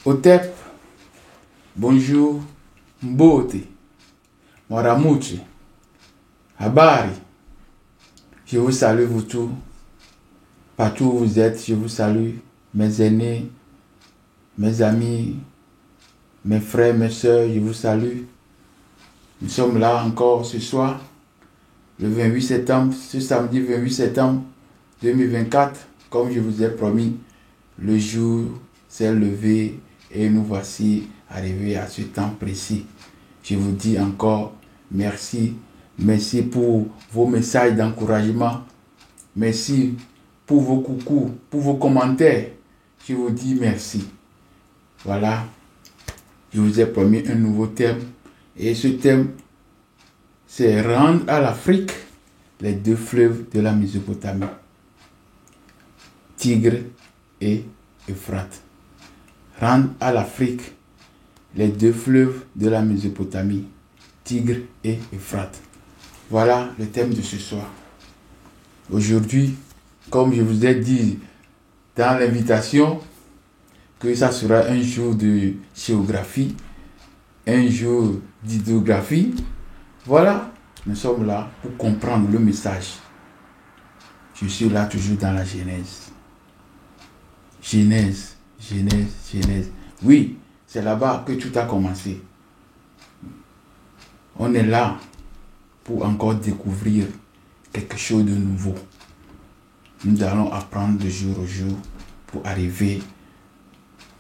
Otep, bonjour, Mbote, Moramuchi, Habari. Je vous salue vous tous, partout où vous êtes, je vous salue, mes aînés, mes amis, mes frères, mes soeurs, je vous salue. Nous sommes là encore ce soir, le 28 septembre, ce samedi 28 septembre 2024, comme je vous ai promis, le jour s'est levé et nous voici arrivés à ce temps précis. Je vous dis encore merci. Merci pour vos messages d'encouragement. Merci pour vos coucous, pour vos commentaires. Je vous dis merci. Voilà, je vous ai promis un nouveau thème. Et ce thème, c'est rendre à l'Afrique les deux fleuves de la Mésopotamie. Tigre et Euphrate. Rendre à l'Afrique les deux fleuves de la Mésopotamie. Tigre et Euphrate. Voilà le thème de ce soir. Aujourd'hui, comme je vous ai dit dans l'invitation, que ça sera un jour de géographie, un jour d'hydrographie. Voilà, nous sommes là pour comprendre le message. Je suis là toujours dans la Genèse. Genèse. Oui, c'est là-bas que tout a commencé. On est là pour encore découvrir quelque chose de nouveau. Nous allons apprendre de jour au jour pour arriver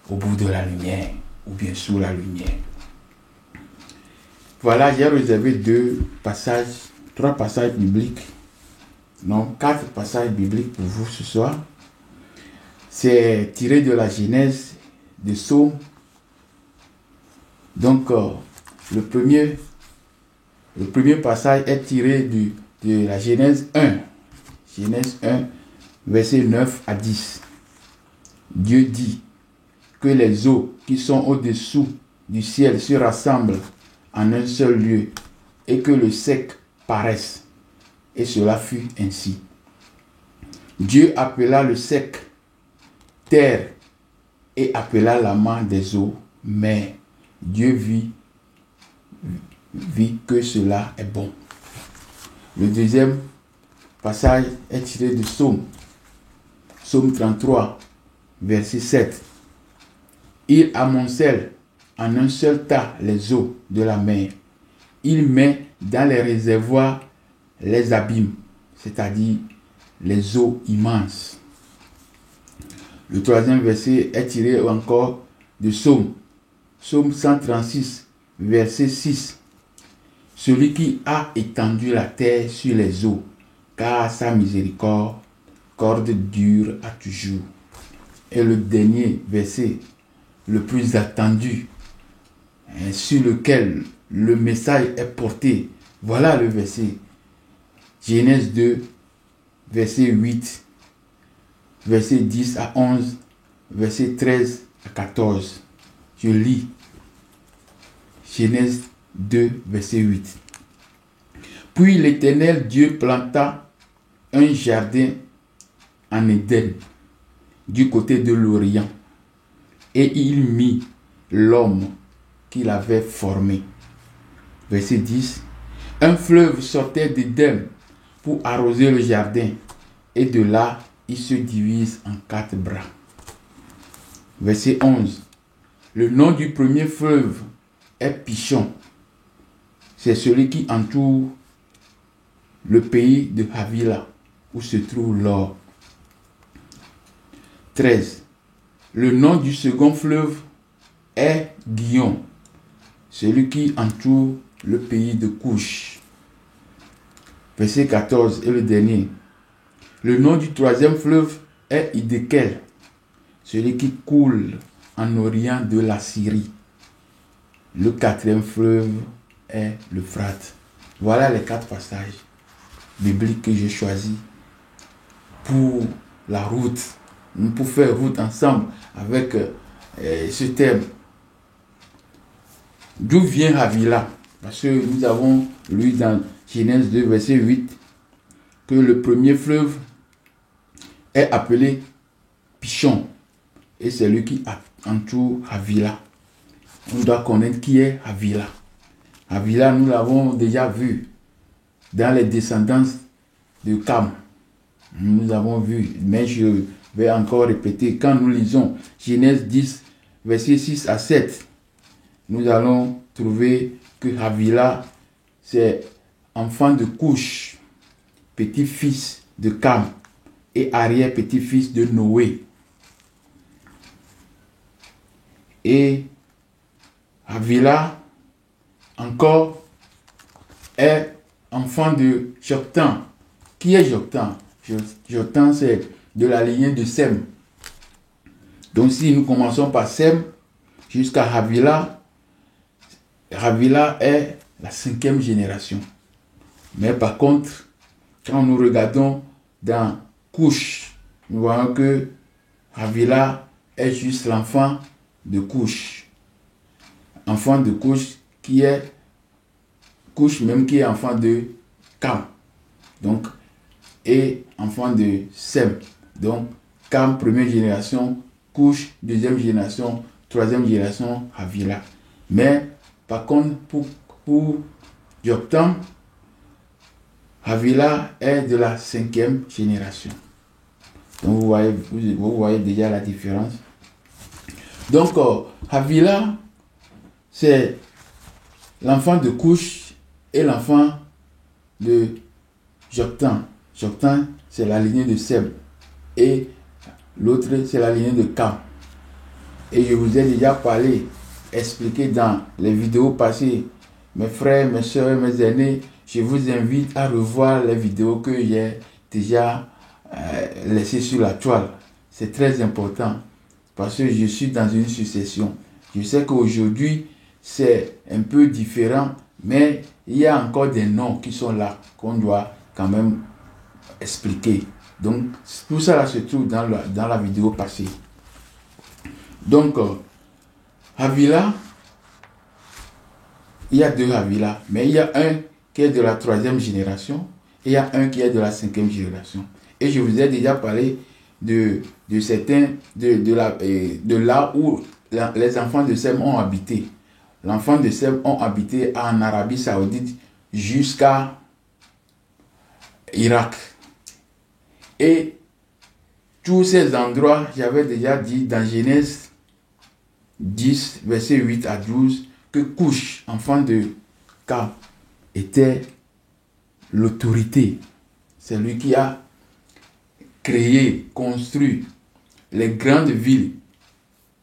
au bout de la lumière ou bien sous la lumière. Voilà, j'ai réservé trois passages bibliques, non, 4 passages bibliques pour vous ce soir. C'est tiré de la Genèse, de Psaume. Donc, le premier passage est tiré de la Genèse 1. Genèse 1, versets 9 à 10. Dieu dit que les eaux qui sont au-dessous du ciel se rassemblent en un seul lieu et que le sec paraisse. Et cela fut ainsi. Dieu appela le sec terre et appela la main des eaux mer. Dieu vit que cela est bon. Le deuxième passage est tiré de Psaume 33, verset 7. Il amoncelle en un seul tas les eaux de la mer. Il met dans les réservoirs les abîmes, c'est-à-dire les eaux immenses. Le troisième verset est tiré encore de Psaume 136, verset 6. Celui qui a étendu la terre sur les eaux, car sa miséricorde dure à toujours. Et le dernier verset, le plus attendu, sur lequel le message est porté, voilà le verset. Genèse 2, verset 8, verset 10 à 11, verset 13 à 14. Je lis. Genèse 2, verset 8. Puis l'Éternel Dieu planta un jardin en Éden, du côté de l'Orient, et il mit l'homme qu'il avait formé. Verset 10. Un fleuve sortait d'Éden pour arroser le jardin, et de là, il se divise en 4 bras. Verset 11. Le nom du premier fleuve est Pishon. C'est celui qui entoure le pays de Havila, où se trouve l'or. 13. Le nom du second fleuve est Gihon, celui qui entoure le pays de Couche. Verset 14 et le dernier. Le nom du troisième fleuve est Hiddekel, celui qui coule en orient de la Syrie. Le quatrième fleuve est l'Euphrate. Voilà les 4 passages bibliques que j'ai choisis pour la route, pour faire route ensemble avec ce thème. D'où vient Havila? Parce que nous avons lu dans Genèse 2, verset 8, que le premier fleuve est appelé Pishon et c'est lui qui entoure Havila. On doit connaître qui est Havila. Havila, nous l'avons déjà vu dans les descendants de Cam. Nous avons vu, mais je vais encore répéter. Quand nous lisons Genèse 10, versets 6 à 7, nous allons trouver que Havila, c'est enfant de Couche, petit-fils de Cam et arrière-petit-fils de Noé. Et Havila, encore, est enfant de Joktan. Qui est Joktan? Joktan, c'est de la lignée de Sem. Donc, si nous commençons par Sem jusqu'à Havila, Havila est la 5e génération. Mais par contre, quand nous regardons dans Couche, nous voyons que Havila est juste l'enfant de Couche. Enfant de Couche qui est Couche même qui est enfant de Cam. Donc, et enfant de Sem. Donc, Cam, première génération, Couche, deuxième génération, troisième génération, Havila. Mais, par contre, pour Joktan, Havila est de la 5e génération. Donc, vous voyez déjà la différence. Donc, Havila, c'est l'enfant de Couche et l'enfant de Joktan. Joktan, c'est la lignée de Sem. Et l'autre, c'est la lignée de Cam. Et je vous ai déjà parlé, expliqué dans les vidéos passées. Mes frères, mes soeurs, mes aînés, je vous invite à revoir les vidéos que j'ai déjà laissées sur la toile. C'est très important parce que je suis dans une succession. Je sais qu'aujourd'hui, c'est un peu différent, mais il y a encore des noms qui sont là, qu'on doit quand même expliquer. Donc, tout ça là se trouve dans la vidéo passée. Donc, Havila, il y a 2 Havila, mais il y a un qui est de la 3e génération et il y a un qui est de la 5e génération. Et je vous ai déjà parlé de certains, de là où les enfants de Sem ont habité. Les enfants de Sem ont habité en Arabie Saoudite jusqu'à Irak. Et tous ces endroits, j'avais déjà dit dans Genèse 10, verset 8 à 12, que Couche, enfant de Cam, était l'autorité. C'est lui qui a créé, construit les grandes villes.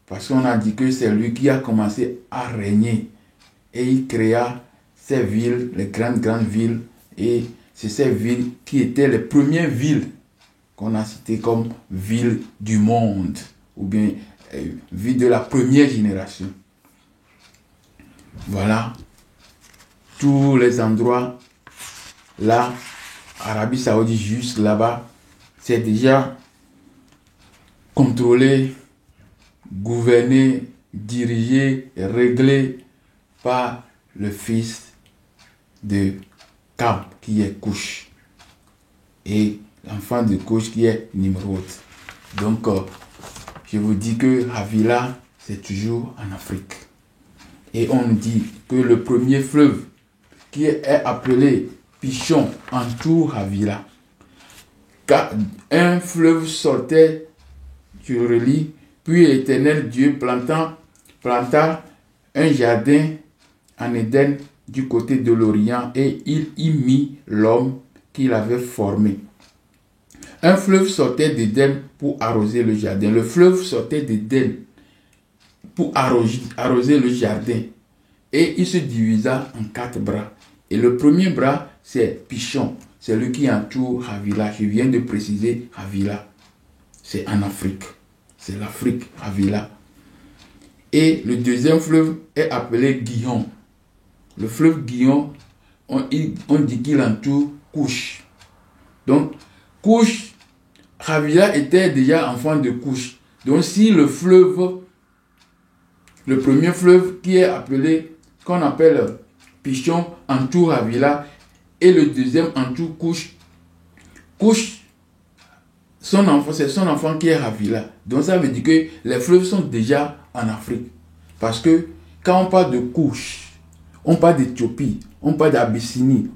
Parce qu'on a dit que c'est lui qui a commencé à régner. Et il créa ces villes, les grandes villes. Et c'est ces villes qui étaient les premières villes qu'on a citées comme villes du monde. Ou bien villes de la première génération. Voilà. Tous les endroits là, Arabie Saoudite, juste là-bas, c'est déjà contrôlé, gouverné, dirigé, réglé par le fils de Cam, qui est Couche, et l'enfant de Couche qui est Nimrod. Donc, je vous dis que Havila, c'est toujours en Afrique. Et on dit que le premier fleuve qui est appelé Pichon entoure Havila. Car un fleuve sortait, je relis, puis l'Éternel Dieu planta un jardin en Éden du côté de l'Orient et il y mit l'homme qu'il avait formé. Un fleuve sortait d'Éden pour arroser le jardin. Le fleuve sortait d'Éden pour arroser le jardin. Et il se divisa en 4 bras. Et le premier bras, c'est Pichon. C'est lui qui entoure Havila. Je viens de préciser Havila. C'est en Afrique. C'est l'Afrique, Havila. Et le deuxième fleuve est appelé Gihon. Le fleuve Gihon, on dit qu'il entoure Couche. Donc, Couche, Havila était déjà enfant de Couche. Donc, si le fleuve, le premier fleuve qui est appelé, qu'on appelle Pichon, entoure Havila, et le deuxième entoure Couche, Couche c'est son enfant qui est Havila. Donc ça veut dire que les fleuves sont déjà en Afrique. Parce que quand on parle de Couche, on parle d'Éthiopie, on parle d'Abyssinie,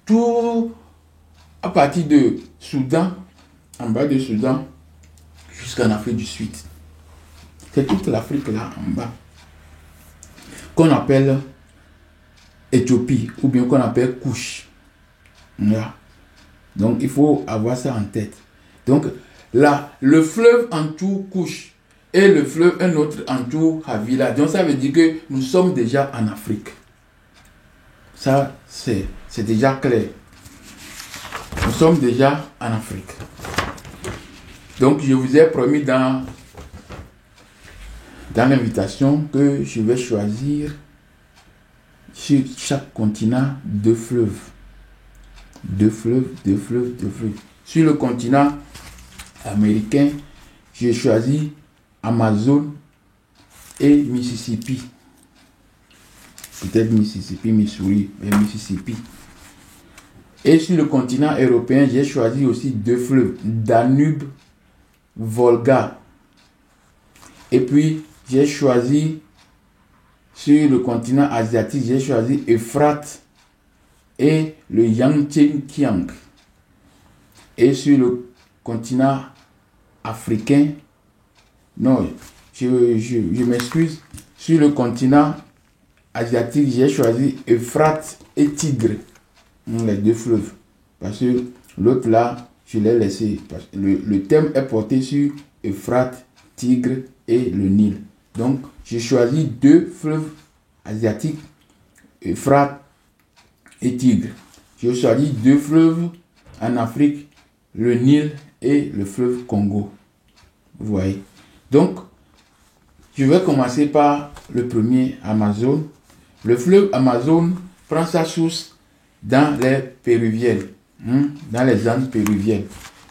tout à partir de Soudan, en bas de Soudan, jusqu'en Afrique du Sud. C'est toute l'Afrique là, en bas, qu'on appelle Éthiopie, ou bien qu'on appelle Couche. Là. Donc, il faut avoir ça en tête. Donc, là, le fleuve entoure Couche, et le fleuve, un autre entoure Havila. Donc, ça veut dire que nous sommes déjà en Afrique. Ça, c'est déjà clair. Nous sommes déjà en Afrique. Donc, je vous ai promis dans l'invitation que je vais choisir sur chaque continent 2 fleuves. 2 fleuves. Sur le continent américain, j'ai choisi Amazon et Mississippi. Peut-être Mississippi, Missouri, mais Mississippi. Et sur le continent européen, j'ai choisi aussi 2 fleuves, Danube, Volga. Et puis, j'ai choisi, sur le continent asiatique, j'ai choisi Euphrate et le Yangtze-Kiang. Et sur le continent africain, non, je m'excuse, sur le continent asiatique, j'ai choisi Euphrate et Tigre, les 2 fleuves. Parce que l'autre là, je l'ai laissé. Parce que le thème est porté sur Euphrate, Tigre et le Nil. Donc, j'ai choisi 2 fleuves asiatiques, Euphrate et Tigre. J'ai choisi 2 fleuves en Afrique, le Nil et le fleuve Congo. Vous voyez. Donc, je vais commencer par le premier, Amazon. Le fleuve Amazon prend sa source dans les péruviennes, dans les Andes péruviennes.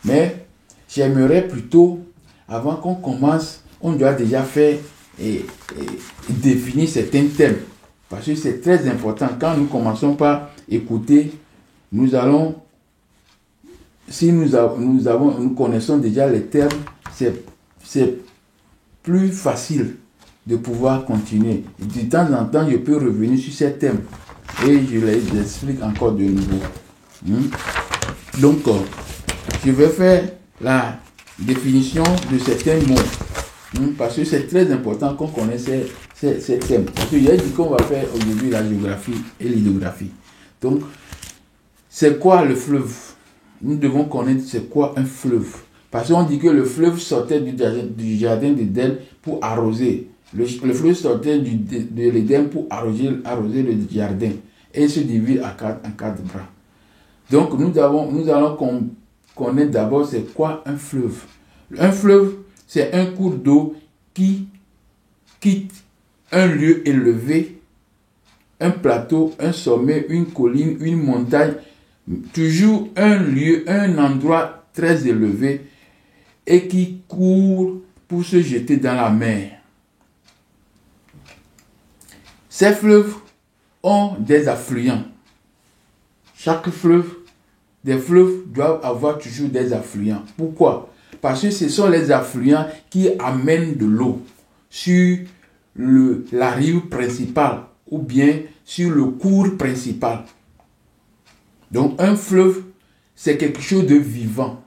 Mais j'aimerais plutôt, avant qu'on commence, on doit déjà faire et définir certains thèmes. Parce que c'est très important. Quand nous commençons par écouter, nous allons, si nous connaissons déjà les termes, c'est plus facile de pouvoir continuer. De temps en temps, je peux revenir sur ces thèmes et je les explique encore de nouveau. Donc, je vais faire la définition de certains mots parce que c'est très important qu'on connaisse ces thèmes. Parce qu'il y a dit qu'on va faire aujourd'hui la géographie et l'hydrographie. Donc, c'est quoi le fleuve? Nous devons connaître c'est quoi un fleuve. Parce qu'on dit que le fleuve sortait du jardin d'Éden pour arroser. Le fleuve sortait de l'Éden pour arroser le jardin. Et se divise en 4 bras. Donc nous allons connaître d'abord c'est quoi un fleuve. Un fleuve, c'est un cours d'eau qui quitte un lieu élevé, un plateau, un sommet, une colline, une montagne, toujours un lieu, un endroit très élevé et qui court pour se jeter dans la mer. Ces fleuves ont des affluents. Chaque fleuve, des fleuves doivent avoir toujours des affluents. Pourquoi? Parce que ce sont les affluents qui amènent de l'eau sur la rive principale ou bien sur le cours principal. Donc un fleuve, c'est quelque chose de vivant.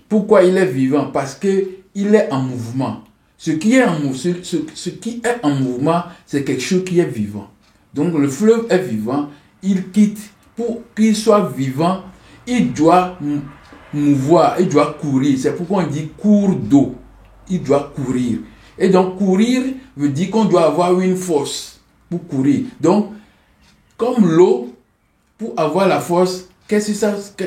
Pourquoi il est vivant? Parce qu'il est en mouvement. Ce qui est en mouvement, c'est quelque chose qui est vivant. Donc le fleuve est vivant, il quitte. Pour qu'il soit vivant, il doit mouvoir, il doit courir. C'est pourquoi on dit cours d'eau. Il doit courir. Et donc courir veut dire qu'on doit avoir une force pour courir. Donc, comme l'eau, pour avoir la force,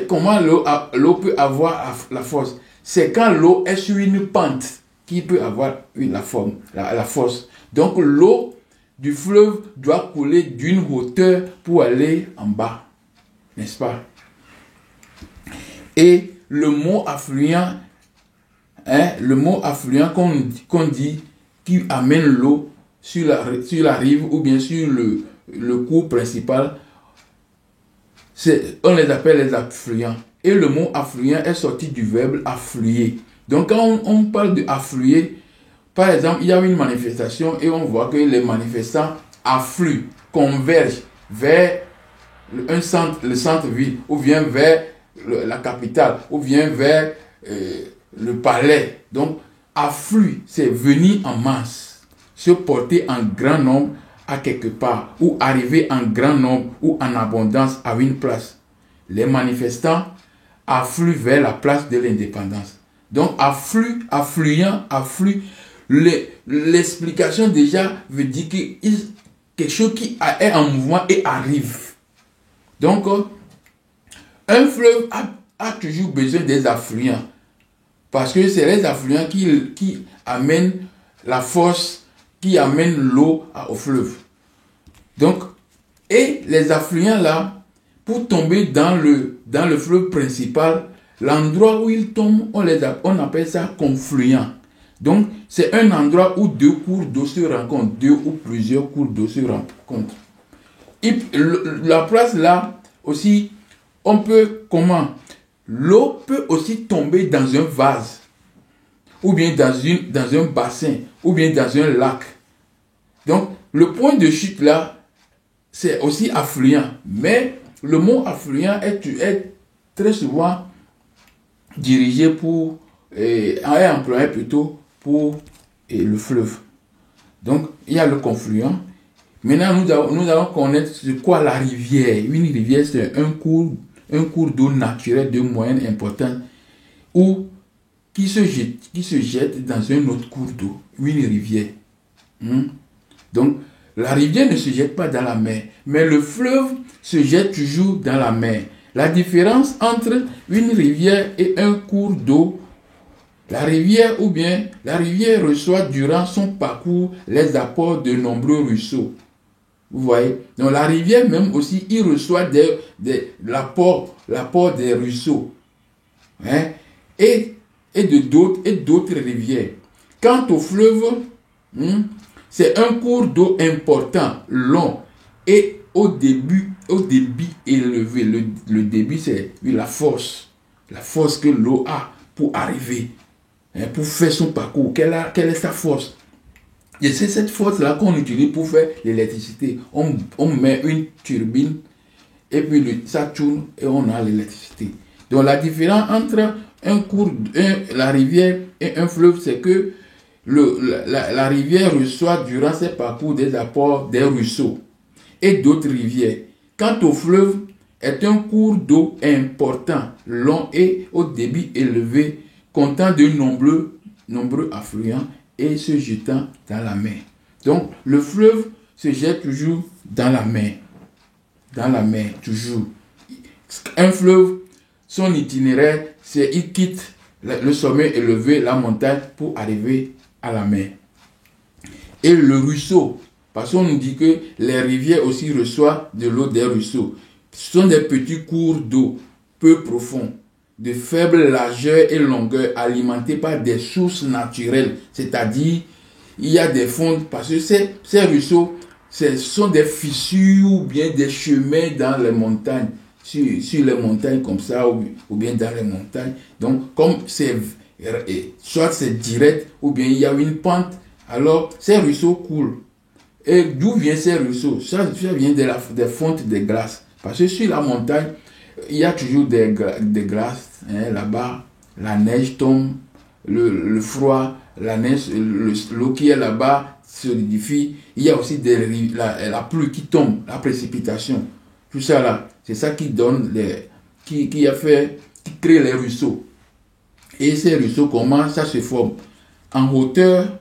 comment l'eau peut avoir la force? C'est quand l'eau est sur une pente qui peut avoir la force. Donc l'eau du fleuve doit couler d'une hauteur pour aller en bas. N'est-ce pas? Et le mot affluent, qu'on dit qui amène l'eau sur la rive ou bien sur le cours principal, on les appelle les affluents. Et le mot affluent est sorti du verbe affluer. Donc quand on parle de affluer, par exemple, il y a une manifestation et on voit que les manifestants affluent, convergent vers le centre-ville, ou bien vers la capitale, ou bien vers le palais. Donc, affluent, c'est venir en masse, se porter en grand nombre à quelque part, ou arriver en grand nombre ou en abondance à une place. Les manifestants affluent vers la place de l'indépendance. Donc, affluent. L'explication déjà veut dire que quelque chose qui est en mouvement et arrive. Donc, un fleuve a toujours besoin des affluents. Parce que c'est les affluents qui amènent la force, qui amènent l'eau au fleuve. Donc, et les affluents là, pour tomber dans le fleuve principal, l'endroit où ils tombent, on appelle ça confluent. Donc, c'est un endroit où deux cours d'eau se rencontrent, deux ou plusieurs cours d'eau se rencontrent. Et la place là, aussi, on peut, comment? L'eau peut aussi tomber dans un vase, ou bien dans un bassin, ou bien dans un lac. Donc, le point de chute là, c'est aussi affluent. Mais le mot affluent est très souvent dirigé pour, est employé plutôt pour le fleuve. Donc, il y a le confluent. Maintenant, nous allons connaître ce qu'est la rivière. Une rivière, c'est un cours d'eau naturel de moyenne importance qui se jette dans un autre cours d'eau. Une rivière. Donc, la rivière ne se jette pas dans la mer, mais le fleuve se jette toujours dans la mer. La différence entre une rivière et un cours d'eau, la rivière reçoit durant son parcours les apports de nombreux ruisseaux. Vous voyez? Donc la rivière même aussi, il reçoit l'apport des ruisseaux. Hein? Et d'autres rivières. Quant au fleuve, c'est un cours d'eau important, long et au débit élevé. Le débit, c'est la force que l'eau a pour arriver, pour faire son parcours. Quelle est sa force? Et c'est cette force-là qu'on utilise pour faire l'électricité. On met une turbine et puis ça tourne et on a l'électricité. Donc la différence entre la rivière et un fleuve, c'est que la rivière reçoit durant ses parcours des apports des ruisseaux et d'autres rivières. Quant au fleuve, est un cours d'eau important, long et au débit élevé, comptant de nombreux affluents et se jetant dans la mer. Donc, le fleuve se jette toujours dans la mer. Dans la mer, toujours. Un fleuve, son itinéraire, c'est il quitte le sommet élevé, la montagne, pour arriver à la mer. Et le ruisseau, parce qu'on nous dit que les rivières aussi reçoivent de l'eau des ruisseaux. Ce sont des petits cours d'eau, peu profonds, de faible largeur et longueur, alimentés par des sources naturelles. C'est-à-dire, il y a des fonds, parce que ces ruisseaux, ce sont des fissures ou bien des chemins dans les montagnes, sur les montagnes comme ça, ou bien dans les montagnes. Donc, comme soit c'est direct, ou bien il y a une pente, alors ces ruisseaux coulent. Et d'où viennent ces ruisseaux? Ça vient des fontes de glace. Parce que sur la montagne, il y a toujours des glaces. Là-bas, la neige tombe, le froid, la neige, l'eau qui est là-bas solidifie. Il y a aussi la pluie qui tombe, la précipitation. Tout ça là, c'est ça qui donne qui crée les ruisseaux. Et ces ruisseaux, comment ça se forme? En hauteur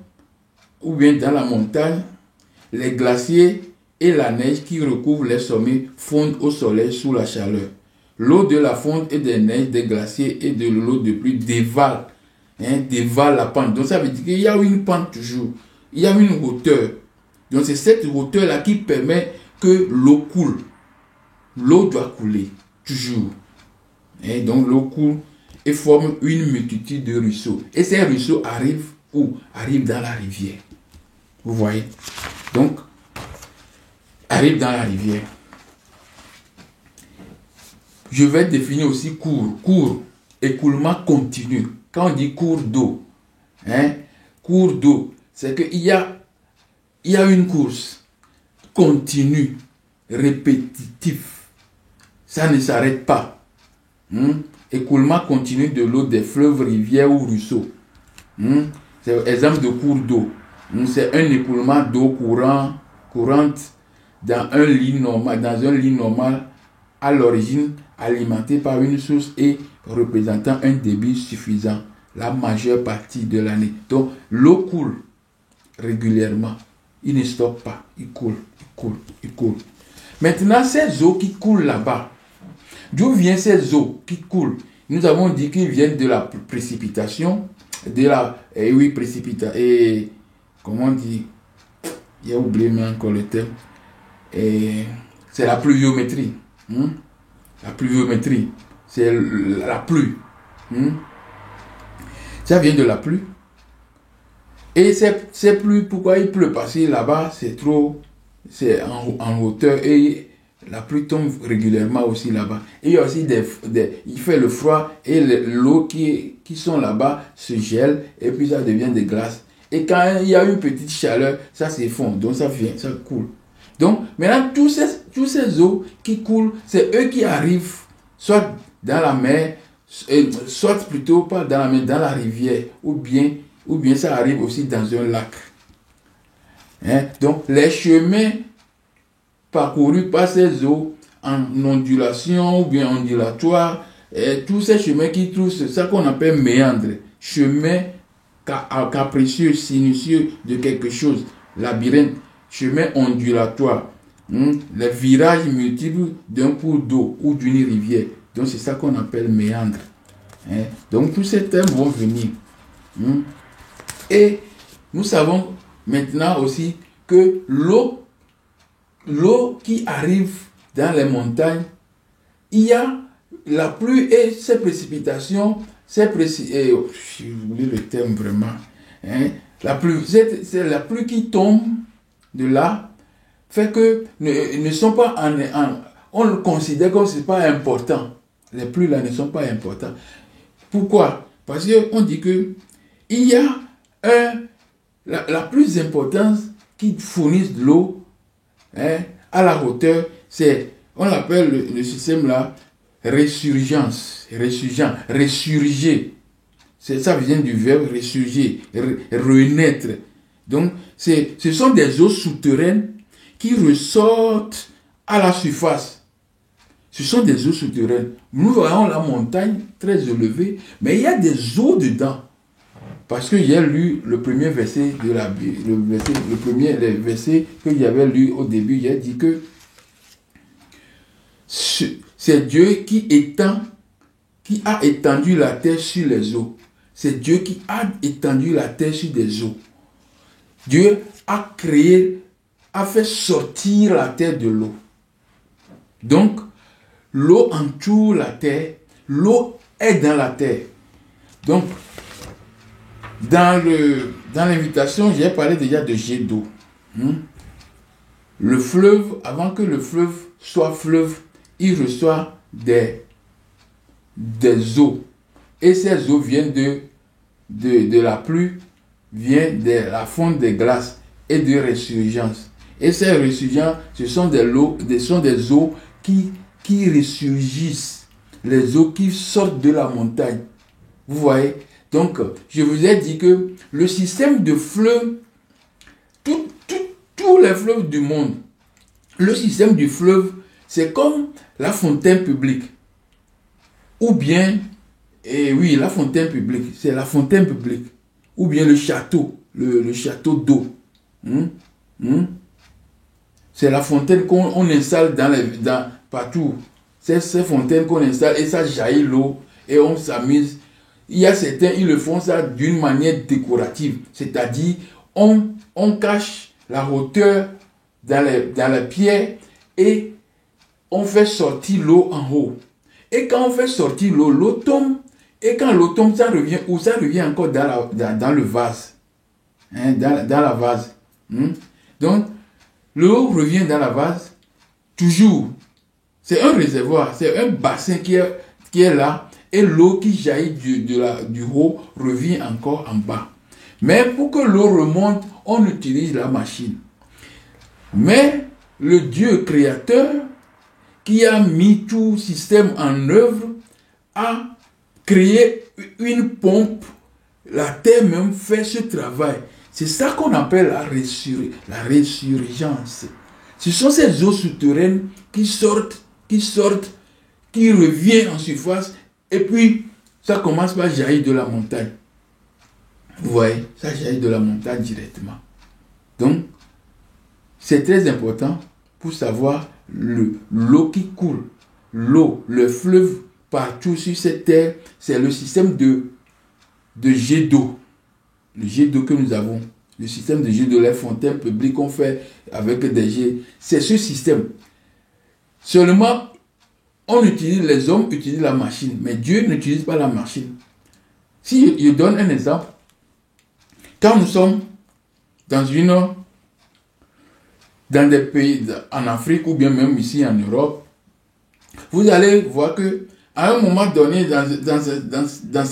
ou bien dans la montagne, les glaciers et la neige qui recouvre les sommets fondent au soleil sous la chaleur. L'eau de la fonte et des neiges, des glaciers et de l'eau de pluie dévale la pente. Donc ça veut dire qu'il y a une pente toujours. Il y a une hauteur. Donc c'est cette hauteur-là qui permet que l'eau coule. L'eau doit couler, toujours. Et donc l'eau coule et forme une multitude de ruisseaux. Et ces ruisseaux arrivent où? Arrivent dans la rivière. Vous voyez? Donc, arrive dans la rivière. je vais définir aussi cours. Cours, écoulement continu. Quand on dit cours d'eau, hein, cours d'eau, c'est qu'il y a une course continue, répétitive. Ça ne s'arrête pas. Écoulement continu de l'eau des fleuves, rivières ou ruisseaux. C'est exemple de cours d'eau. C'est un écoulement d'eau courante dans un lit normal à l'origine alimenté par une source et représentant un débit suffisant la majeure partie de l'année. Donc l'eau coule régulièrement. Il ne stoppe pas. Il coule. Maintenant, ces eaux qui coulent là-bas, d'où viennent ces eaux qui coulent? Nous avons dit qu'ils viennent de la précipitation, et comment on dit? J'ai oublié encore le terme. Et c'est la pluviométrie. La pluviométrie, c'est la pluie. Ça vient de la pluie. Et ces pluies, pourquoi il pleut? Parce que là-bas, c'est en hauteur et la pluie tombe régulièrement aussi là-bas. Et il y a aussi il fait le froid et l'eau qui sont là-bas se gèle et puis ça devient des glaces. Et quand il y a une petite chaleur, ça s'effondre, donc ça coule. Donc maintenant, tous ces eaux qui coulent, c'est eux qui arrivent soit dans la mer, soit plutôt pas dans la mer, dans la rivière, ou bien ça arrive aussi dans un lac. Donc les chemins parcourus par ces eaux en ondulation ou bien ondulatoire, tous ces chemins qui trouvent, c'est ça qu'on appelle méandre, chemin capricieux, sinueux de quelque chose, labyrinthe, chemin ondulatoire, les virages multiples d'un cours d'eau ou d'une rivière. Donc c'est ça qu'on appelle méandre. Donc tous ces termes vont venir. Et nous savons maintenant aussi que l'eau qui arrive dans les montagnes, il y a la pluie et ses précipitations, j'ai oublié le terme vraiment. La pluie, c'est la pluie qui tombe de là, fait que ne sont pas on le considère comme c'est pas important. Les pluies là ne sont pas importantes. Pourquoi? Parce qu'on dit que il y a la plus importante qui fournisse de l'eau à la hauteur, on l'appelle le système là ressurger. Ça vient du verbe ressurger, renaître. Donc ce sont des eaux souterraines qui ressortent à la surface. Ce sont des eaux souterraines. Nous voyons la montagne très élevée, mais il y a des eaux dedans. Parce que j'ai lu le premier verset de la Bible, le premier verset que j'avais lu au début, il a dit que c'est Dieu qui a étendu la terre sur les eaux. C'est Dieu qui a étendu la terre sur des eaux. Dieu a fait sortir la terre de l'eau. Donc, l'eau entoure la terre, l'eau est dans la terre. Donc, dans l'invitation, j'ai parlé déjà de jet d'eau. Le fleuve, avant que le fleuve soit fleuve, il reçoit des eaux. Et ces eaux viennent de la pluie, viennent de la fonte des glaces et de résurgence. Et ces résurgences, ce sont des eaux qui ressurgissent, les eaux qui sortent de la montagne. Vous voyez? Donc, je vous ai dit que le système de fleuves, tous les fleuves du monde, le système du fleuve, c'est comme la fontaine publique. Ou bien, la fontaine publique, c'est la fontaine publique. Ou bien le château, le château d'eau. C'est la fontaine qu'on installe partout. C'est ces fontaines qu'on installe et ça jaillit l'eau et on s'amuse. Il y a certains, ils le font ça d'une manière décorative. C'est-à-dire, on cache la hauteur dans les pierres et on fait sortir l'eau en haut. Et quand on fait sortir l'eau, l'eau tombe. Et quand l'eau tombe, ça revient où? Ça revient encore dans le vase. Dans la vase. Donc, l'eau revient dans la vase toujours. C'est un réservoir, c'est un bassin qui est là, et l'eau qui jaillit du haut revient encore en bas. Mais pour que l'eau remonte, on utilise la machine. Mais le Dieu créateur, qui a mis tout système en œuvre, a créé une pompe. La terre même fait ce travail. C'est ça qu'on appelle la résurgence. Ce sont ces eaux souterraines qui sortent, qui reviennent en surface, et puis ça commence par jaillir de la montagne. Vous voyez, ça jaillit de la montagne directement. Donc, c'est très important pour savoir l'eau qui coule. L'eau, le fleuve partout sur cette terre, c'est le système de jet d'eau. Le jet d'eau que nous avons. Le système de jet d'eau, les fontaines publiques qu'on fait avec des jets. C'est ce système. Seulement, les hommes utilisent la machine, mais Dieu n'utilise pas la machine. Si je donne un exemple, quand nous sommes dans des pays en Afrique ou bien même ici en Europe, vous allez voir que à un moment donné, dans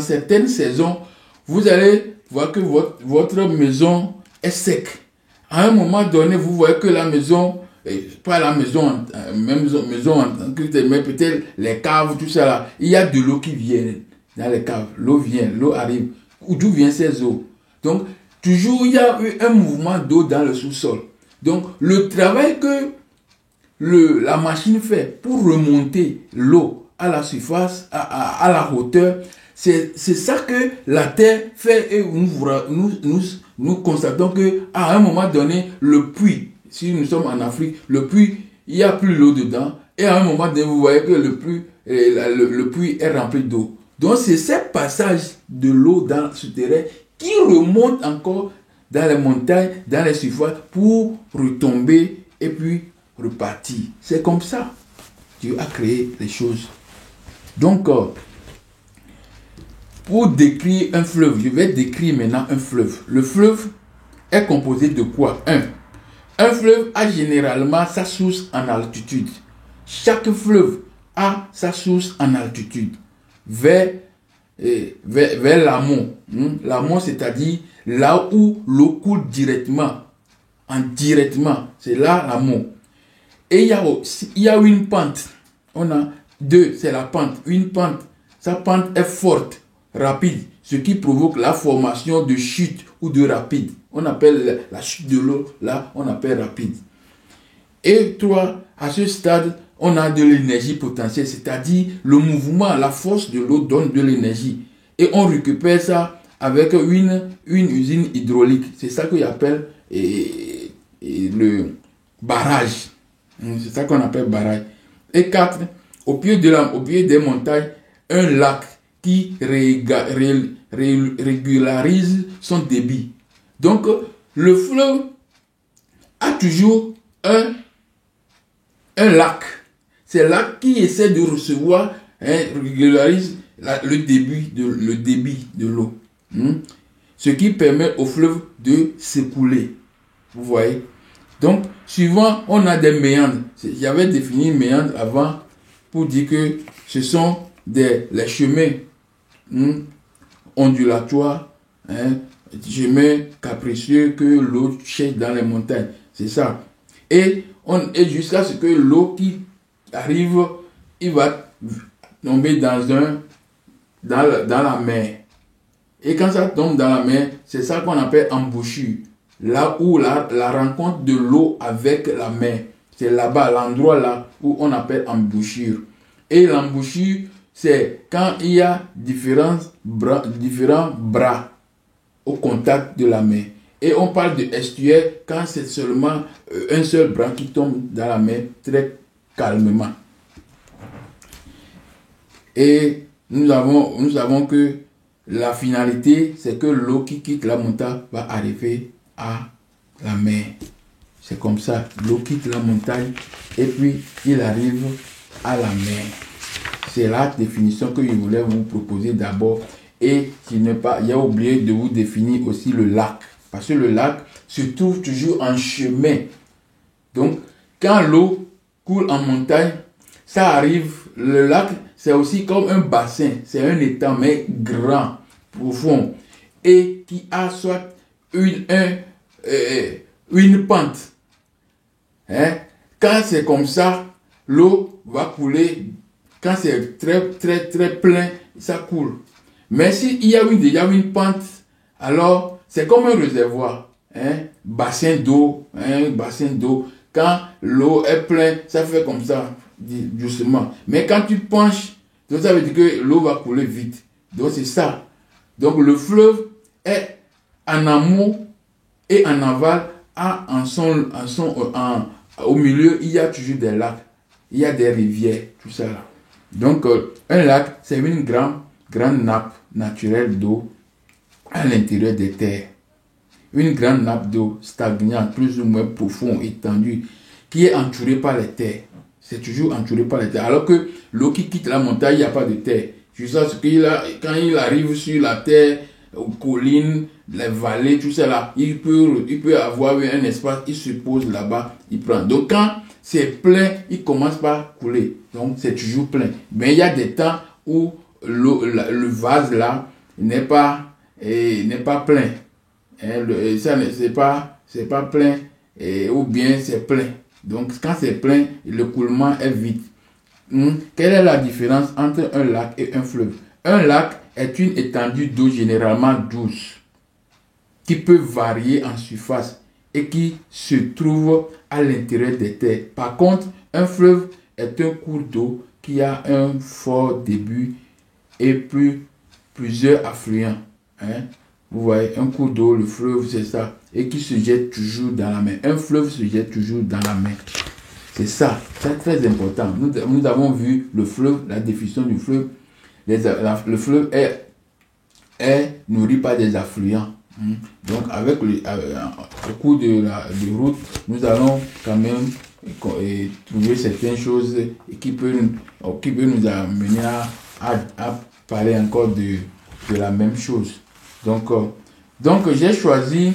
certaines saisons, vous allez voir que votre maison est sec. À un moment donné, vous voyez que la maison, pas la maison, même maison, mais peut-être les caves, tout ça là, il y a de l'eau qui vient dans les caves. L'eau vient, l'eau arrive. D'où viennent ces eaux? Donc, toujours il y a eu un mouvement d'eau dans le sous-sol. Donc, le travail que la machine fait pour remonter l'eau à la surface, à la hauteur, c'est ça que la terre fait, et nous constatons qu'à un moment donné, le puits, si nous sommes en Afrique, le puits, il n'y a plus l'eau dedans, et à un moment donné, vous voyez que le puits est rempli d'eau. Donc c'est ce passage de l'eau dans le souterrain qui remonte encore dans les montagnes, dans les surfaces, pour retomber et puis repartir. C'est comme ça. Dieu a créé les choses. Donc, pour décrire un fleuve, je vais décrire maintenant un fleuve. Le fleuve est composé de quoi? Un fleuve a généralement sa source en altitude. Chaque fleuve a sa source en altitude. Vers l'amont. L'amont, c'est-à-dire là où l'eau coule directement. C'est là l'amont. Et il y a une pente. On a deux, c'est la pente. Une pente. Sa pente est forte, rapide, ce qui provoque la formation de chute ou de rapide. On appelle la chute de l'eau, là, on appelle rapide. Et trois, à ce stade, on a de l'énergie potentielle, c'est-à-dire le mouvement, la force de l'eau donne de l'énergie. Et on récupère ça avec une usine hydraulique. C'est ça qu'on appelle le barrage. C'est ça qu'on appelle barrage. Et quatre, au pied des montagnes, un lac qui régularise son débit. Donc, le fleuve a toujours un lac. C'est là qui essaie de recevoir, régularise le débit de l'eau. Ce qui permet au fleuve de s'écouler. Vous voyez? Donc, suivant, on a des méandres. J'avais défini méandres avant pour dire que ce sont les chemins ondulatoires, chemins capricieux que l'eau cherche dans les montagnes. C'est ça. Et jusqu'à ce que l'eau qui arrive, il va tomber dans la mer. Et quand ça tombe dans la mer, c'est ça qu'on appelle embouchure. Là où la rencontre de l'eau avec la mer. C'est là-bas, l'endroit là où on appelle embouchure. Et l'embouchure, c'est quand il y a différents bras au contact de la mer. Et on parle de estuaire quand c'est seulement un seul bras qui tombe dans la mer très calmement. Et nous savons que la finalité, c'est que l'eau qui quitte la montagne va arriver à la mer. C'est comme ça, l'eau quitte la montagne et puis il arrive à la mer. C'est la définition que je voulais vous proposer d'abord. Et j'ai oublié de vous définir aussi le lac. Parce que le lac se trouve toujours en chemin. Donc, quand l'eau coule en montagne, ça arrive, le lac, c'est aussi comme un bassin, c'est un étang, mais grand, profond, et qui a soit une pente. Hein? Quand c'est comme ça, l'eau va couler. Quand c'est très plein, ça coule. Mais s'il y a déjà une pente, alors c'est comme un réservoir, bassin d'eau, bassin d'eau. Quand l'eau est pleine, ça fait comme ça, doucement. Mais quand tu penches, donc ça veut dire que l'eau va couler vite. Donc c'est ça. Donc le fleuve est en amont et en aval, au milieu, il y a toujours des lacs, il y a des rivières, tout ça là. Donc un lac, c'est une grande nappe naturelle d'eau à l'intérieur des terres. Une grande nappe d'eau stagnante, plus ou moins profonde, étendue, qui est entourée par les terres. C'est toujours entouré par les terres. Alors que l'eau qui quitte la montagne, il n'y a pas de terre. Juste ce qu'il a, quand il arrive sur la terre, aux collines, les vallées, tout ça là, il peut avoir un espace, il se pose là-bas, il prend. Donc quand c'est plein, il commence par couler. Donc c'est toujours plein. Mais il y a des temps où le vase là n'est pas plein. Ça c'est pas plein, ou bien c'est plein. Donc quand c'est plein, le coulement est vite. Quelle est la différence entre un lac et un fleuve? Un lac est une étendue d'eau généralement douce qui peut varier en surface et qui se trouve à l'intérieur des terres. Par contre, un fleuve est un cours d'eau qui a un fort début et plusieurs affluents. Vous voyez, un cours d'eau, le fleuve, c'est ça, et qui se jette toujours dans la mer. Un fleuve se jette toujours dans la mer. C'est ça, c'est très important. Nous avons vu le fleuve, la définition du fleuve. Le fleuve est nourri par des affluents. Donc, avec au cours de route, nous allons quand même trouver certaines choses qui peuvent nous amener à parler encore de la même chose. Donc j'ai choisi,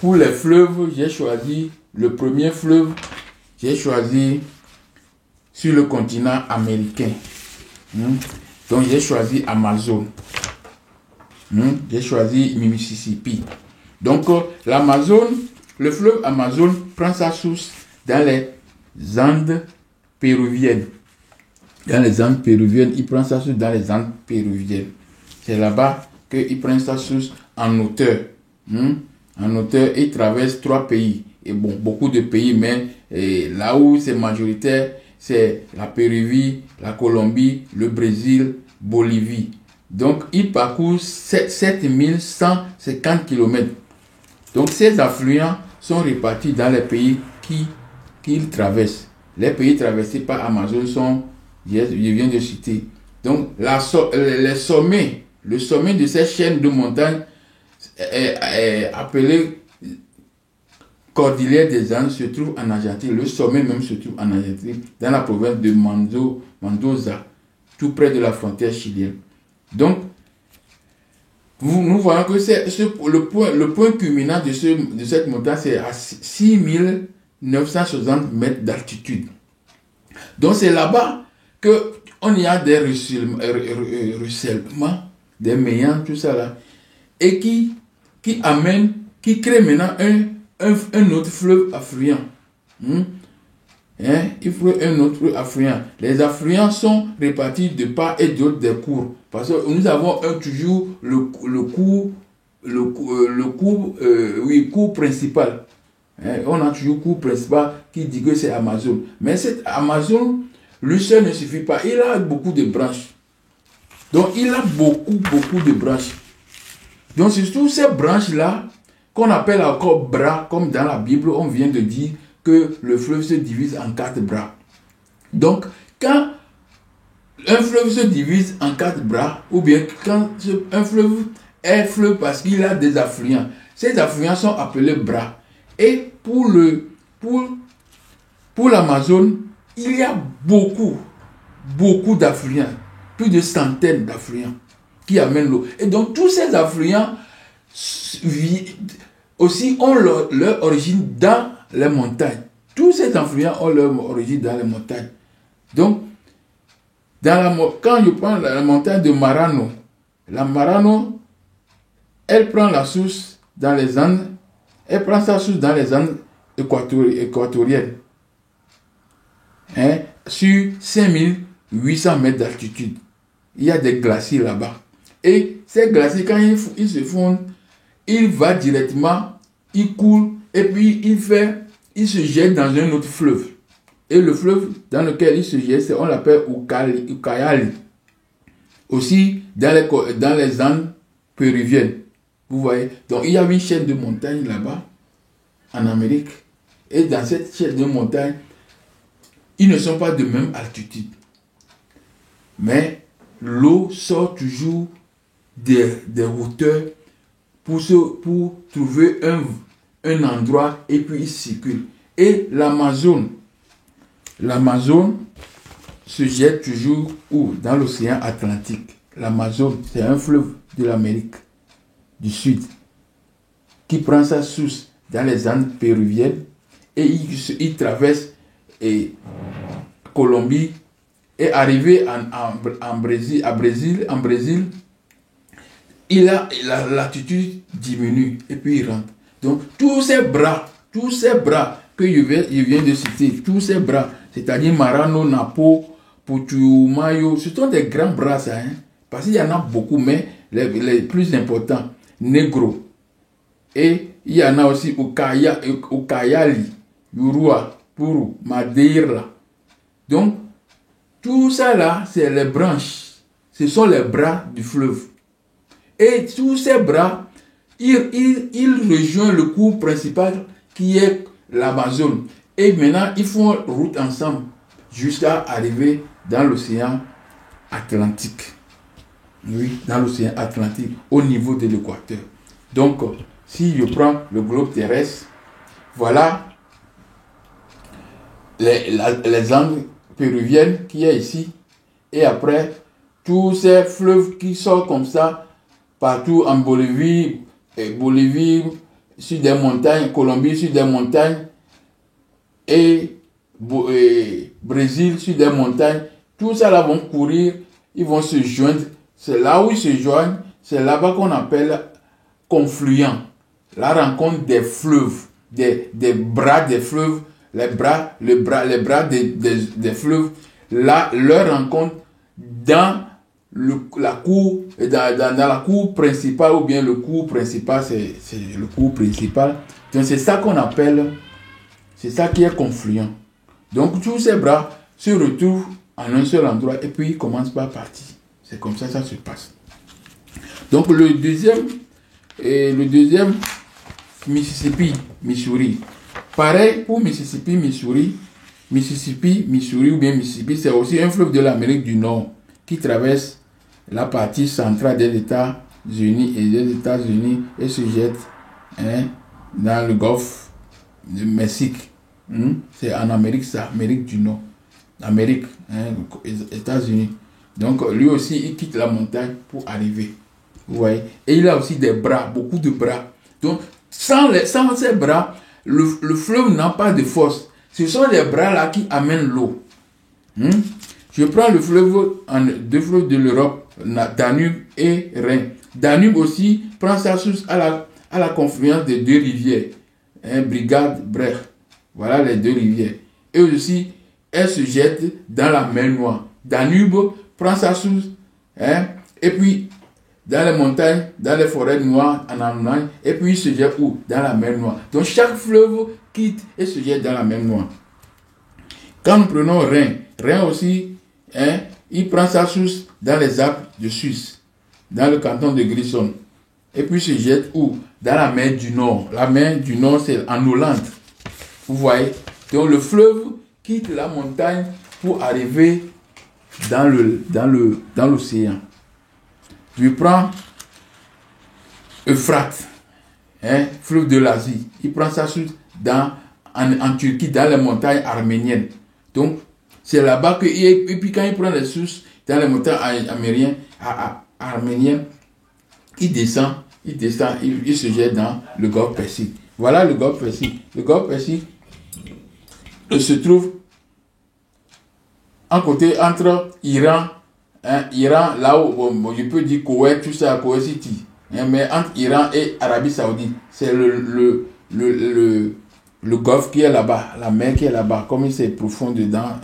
pour les fleuves, j'ai choisi le premier fleuve, j'ai choisi sur le continent américain. Donc j'ai choisi Amazon. J'ai choisi Mississippi. Donc le fleuve Amazon prend sa source dans les Andes péruviennes. Il prend sa source dans les Andes péruviennes. C'est là-bas qu'il prend sa source en hauteur. En hauteur, il traverse 3 pays. Et bon, beaucoup de pays, mais là où c'est majoritaire, c'est la Péruvie, la Colombie, le Brésil, Bolivie. Donc, il parcourt 7150 km. Donc, ces affluents sont répartis dans les pays qu'il traverse. Les pays traversés par Amazon sont, je viens de citer. Donc, les sommets, le sommet de cette chaîne de montagnes est appelé Cordillère des Andes, se trouve en Argentine. Le sommet même se trouve en Argentine, dans la province de Mendoza, tout près de la frontière chilienne. Donc, nous voyons que le point culminant de cette montagne, c'est à 6960 mètres d'altitude. Donc, c'est là-bas qu'on y a des ruissellements, des méandres, tout ça là, et qui crée maintenant un autre fleuve affluent. Il faut un autre affluent. Les affluents sont répartis de part et d'autre des cours. Parce que nous avons toujours le cours principal. On a toujours le cours principal qui dit que c'est Amazon. Mais cet Amazon, lui seul ne suffit pas. Il a beaucoup de branches. Donc il a beaucoup de branches. Donc c'est surtout ces branches-là qu'on appelle encore bras, comme dans la Bible, on vient de dire que le fleuve se divise en 4 bras. Donc, quand un fleuve se divise en 4 bras, ou bien quand un fleuve est fleuve parce qu'il a des affluents, ces affluents sont appelés bras. Et pour l'Amazone, il y a beaucoup d'affluents, plus de centaines d'affluents qui amènent l'eau. Et donc, tous ces affluents aussi ont leur origine dans les montagnes. tous ces influents ont leur origine dans les montagnes. Donc, quand je prends la montagne de Marano, la Marano, elle prend la source dans les Andes, elle prend sa source dans les Andes équatoriennes, hein, sur 5800 mètres d'altitude. Il y a des glaciers là-bas. Et ces glaciers, quand ils se fondent, il va directement, il coule, et puis il se jette dans un autre fleuve. Et le fleuve dans lequel il se jette, on l'appelle Ucayali. Aussi dans les Andes péruviennes. Vous voyez? Donc il y a une chaîne de montagnes là-bas, en Amérique. Et dans cette chaîne de montagnes, ils ne sont pas de même altitude. Mais l'eau sort toujours des hauteurs pour trouver un endroit et puis il circule. Et l'Amazone se jette toujours où? Dans l'océan Atlantique. L'Amazone, c'est un fleuve de l'Amérique du Sud qui prend sa source dans les Andes péruviennes et il traverse Colombie et arrivé en Brésil, l'altitude diminue et puis il rentre. Donc tous ces bras que je viens de citer, tous ces bras, c'est-à-dire Marano, Napo, Putumayo, ce sont des grands bras, ça, hein? Parce qu'il y en a beaucoup, mais les plus importants, Negro. Et il y en a aussi Ucayali, Urua, Puru, Madeira. Donc, tout ça là, c'est les branches. Ce sont les bras du fleuve. Et tous ces bras, ils rejoignent le cours principal qui est l'Amazone. Et maintenant, ils font route ensemble jusqu'à arriver dans l'océan Atlantique. Oui, dans l'océan Atlantique, au niveau de l'équateur. Donc, si je prends le globe terrestre, voilà les Andes péruviennes qui est ici. Et après, tous ces fleuves qui sortent comme ça, partout en Bolivie, sur des montagnes, Colombie, sur des montagnes, et Brésil, sur des montagnes, tout ça là vont courir, ils vont se joindre. C'est là où ils se joignent, c'est là-bas qu'on appelle confluent. La rencontre des fleuves, des bras des fleuves, les bras des fleuves, là, leur rencontre dans la cour principale, ou bien le cours principal, c'est le cours principal. Donc c'est ça qu'on appelle, c'est ça qui est confluent. Donc tous ces bras se retrouvent en un seul endroit et puis ils commencent par partir. C'est comme ça que ça se passe. Donc le deuxième, Mississippi, Missouri. Pareil pour Mississippi, Missouri ou bien Mississippi, c'est aussi un fleuve de l'Amérique du Nord qui traverse la partie centrale des États-Unis et se jette, hein, dans le golfe du Mexique. C'est en Amérique, ça, Amérique du Nord. Amérique, hein, États-Unis. Donc lui aussi, il quitte la montagne pour arriver. Vous voyez? Et il a aussi des bras, beaucoup de bras. Donc, sans ces bras, le fleuve n'a pas de force. Ce sont les bras là qui amènent l'eau. Je prends le fleuve, deux fleuves de l'Europe, Danube et Rhin. Danube aussi prend sa source à la confluence des deux rivières, hein, Brigade, Brech. Voilà les deux rivières. Et aussi, elles se jettent dans la mer Noire. Danube prend sa source, hein, et puis dans les montagnes, dans les forêts noires en Allemagne, et puis il se jette où? Dans la mer Noire. Donc chaque fleuve quitte et se jette dans la mer Noire. Quand nous prenons Rhin aussi, hein, il prend sa source dans les Alpes de Suisse, dans le canton de Grisons, et puis se jette où? Dans la mer du Nord. La mer du Nord, c'est en Hollande. Vous voyez? Donc le fleuve quitte la montagne pour arriver dans l'océan. Je prends Euphrate, hein, fleuve de l'Asie. Il prend sa source en Turquie, dans les montagnes arméniennes. Donc, c'est là-bas et puis quand il prend les sources dans les montagnes arméniennes, il descend, il se jette dans le golfe Persique. Voilà le golfe Persique. Le golfe Persique, se trouve en côté entre Iran, Iran, là où je peux dire Koweït, tout ça, Koweït City, mais entre Iran et Arabie Saoudite, c'est le golfe qui est là-bas, la mer qui est là-bas, comme c'est profond dedans,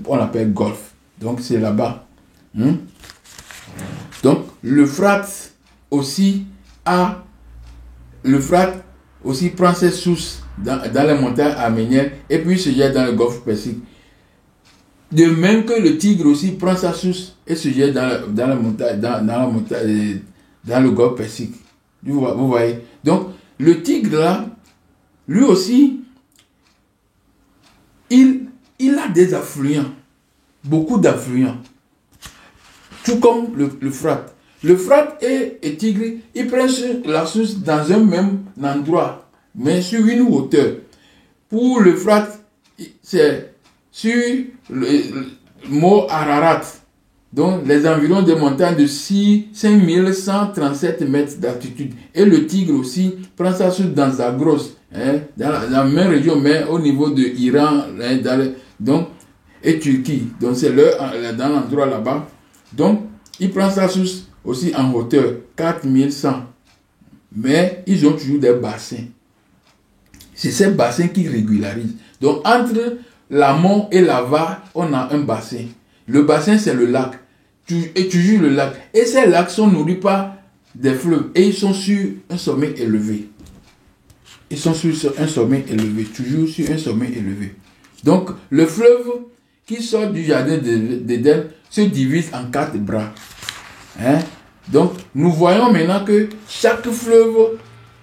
on l'appelle golfe. Donc c'est là-bas. Donc l'Euphrate aussi prend ses sources dans les montagnes arméniennes et puis se jette dans le golfe Persique. De même que le Tigre aussi prend sa source et se jette dans le golfe Persique. Vous voyez. Donc le Tigre là, lui aussi, il a des affluents, beaucoup d'affluents, tout comme l'Euphrate. L'Euphrate et Tigre, ils prennent la source dans un même endroit, mais sur une hauteur. Pour l'Euphrate, c'est sur le mont Ararat, donc les environs des montagnes de 5137 mètres d'altitude. Et le Tigre aussi prend sa source dans Zagros, dans la même région, mais au niveau de l'Iran, et Turquie. Donc c'est dans l'endroit là-bas. Donc il prend sa source aussi en hauteur, 4100. Mais ils ont toujours des bassins. C'est ces bassins qui régularisent. Donc entre l'amont et l'aval, on a un bassin. Le bassin, c'est le lac. Et toujours le lac. Et ces lacs sont nourris par des fleuves. Et ils sont sur un sommet élevé. Ils sont sur un sommet élevé. Toujours sur un sommet élevé. Donc, le fleuve qui sort du jardin d'Éden se divise en 4 bras. Donc, nous voyons maintenant que chaque fleuve